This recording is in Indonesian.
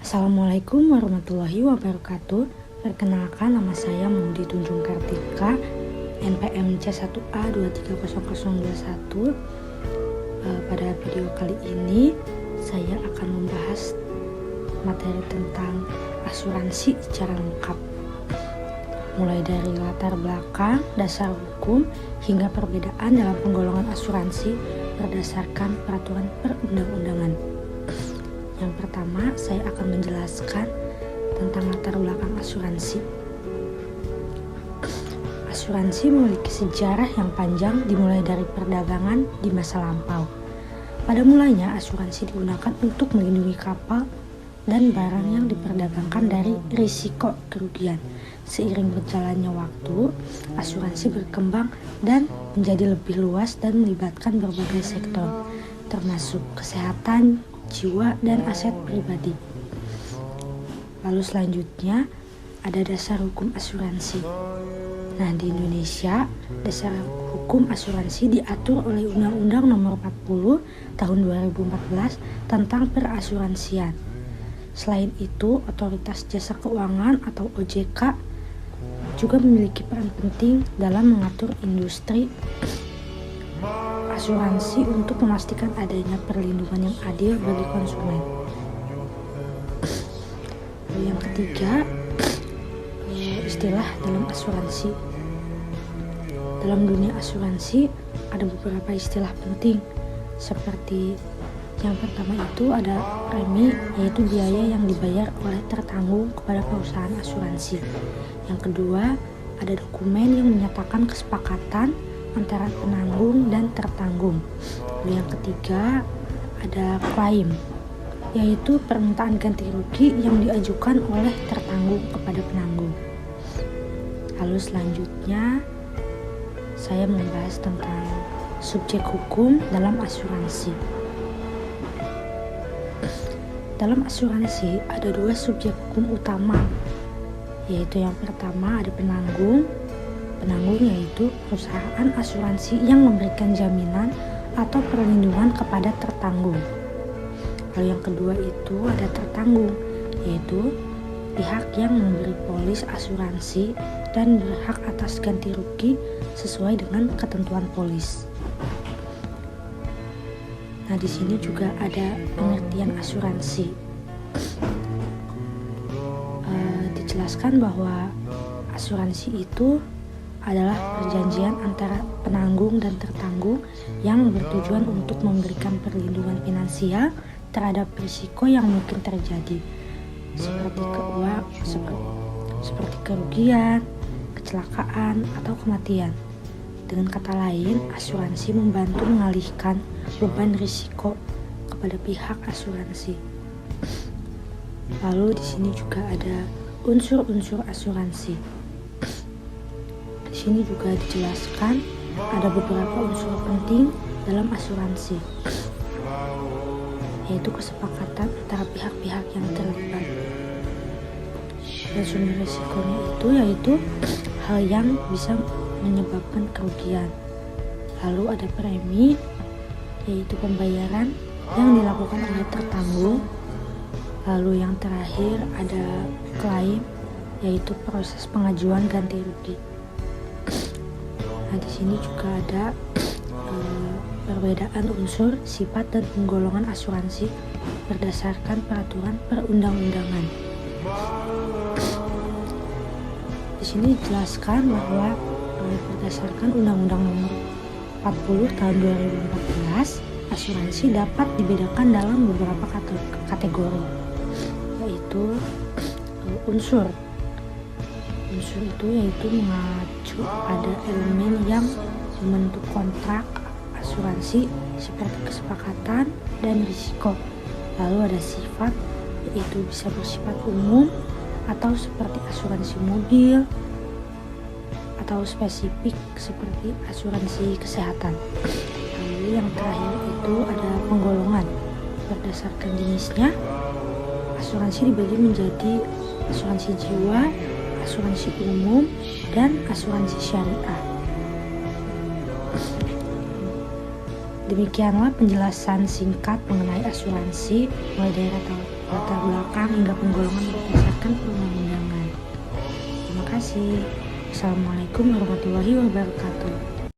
Assalamualaikum warahmatullahi wabarakatuh. Perkenalkan, nama saya Mudi Tunjung Kartika, NPM C1A230021. Pada video kali ini saya akan membahas materi tentang asuransi secara lengkap, mulai dari latar belakang, dasar hukum, hingga perbedaan dalam penggolongan asuransi berdasarkan peraturan perundang-undangan. Yang pertama, saya akan menjelaskan tentang latar belakang asuransi. Asuransi memiliki sejarah yang panjang dimulai dari perdagangan di masa lampau. Pada mulanya, asuransi digunakan untuk melindungi kapal dan barang yang diperdagangkan dari risiko kerugian. Seiring berjalannya waktu, asuransi berkembang dan menjadi lebih luas dan melibatkan berbagai sektor, termasuk kesehatan, jiwa, dan aset pribadi. Lalu selanjutnya ada dasar hukum asuransi. Nah, di Indonesia, dasar hukum asuransi diatur oleh Undang-Undang Nomor 40 Tahun 2014 tentang perasuransian. Selain itu, Otoritas Jasa Keuangan atau OJK juga memiliki peran penting dalam mengatur industri asuransi untuk memastikan adanya perlindungan yang adil bagi konsumen. Lalu yang ketiga, istilah dalam asuransi. Dalam dunia asuransi ada beberapa istilah penting, seperti yang pertama itu ada premi, yaitu biaya yang dibayar oleh tertanggung kepada perusahaan asuransi. Yang kedua, ada dokumen yang menyatakan kesepakatan antara penanggung dan tertanggung. Lalu yang ketiga ada klaim, yaitu permintaan ganti rugi yang diajukan oleh tertanggung kepada penanggung. Lalu selanjutnya saya membahas tentang subjek hukum dalam asuransi. Dalam asuransi ada dua subjek hukum utama, yaitu yang pertama ada penanggung. Penanggung yaitu perusahaan asuransi yang memberikan jaminan atau perlindungan kepada tertanggung. Lalu yang kedua itu ada tertanggung, yaitu pihak yang memberi polis asuransi dan berhak atas ganti rugi sesuai dengan ketentuan polis. Nah, di sini juga ada pengertian asuransi. Dijelaskan bahwa asuransi itu adalah perjanjian antara penanggung dan tertanggung yang bertujuan untuk memberikan perlindungan finansial terhadap risiko yang mungkin terjadi, seperti kerugian, kecelakaan, atau kematian. Dengan kata lain, asuransi membantu mengalihkan beban risiko kepada pihak asuransi. Lalu di sini juga ada unsur-unsur asuransi. Di sini juga dijelaskan ada beberapa unsur penting dalam asuransi, yaitu kesepakatan antara pihak-pihak yang terlibat. Dan sumber risikonya itu yaitu hal yang bisa menyebabkan kerugian. Lalu ada premi, yaitu pembayaran yang dilakukan oleh tertanggung. Lalu yang terakhir ada klaim, yaitu proses pengajuan ganti rugi. Nah, di sini juga ada perbedaan unsur, sifat, dan penggolongan asuransi berdasarkan peraturan perundang-undangan. Di sini dijelaskan bahwa berdasarkan Undang-Undang Nomor 40 Tahun 2014, asuransi dapat dibedakan dalam beberapa kategori, yaitu unsur. Unsur itu yaitu mengacu pada elemen yang membentuk kontrak asuransi seperti kesepakatan dan risiko. Lalu ada sifat, yaitu bisa bersifat umum atau seperti asuransi mobil, atau spesifik seperti asuransi kesehatan. Lalu yang terakhir itu ada penggolongan. Berdasarkan jenisnya, asuransi dibagi menjadi asuransi jiwa, asuransi umum, dan asuransi syariah. Demikianlah penjelasan singkat mengenai asuransi mulai dari latar belakang hingga penggolongan berdasarkan perundang-undangan. Terima kasih. Assalamualaikum warahmatullahi wabarakatuh.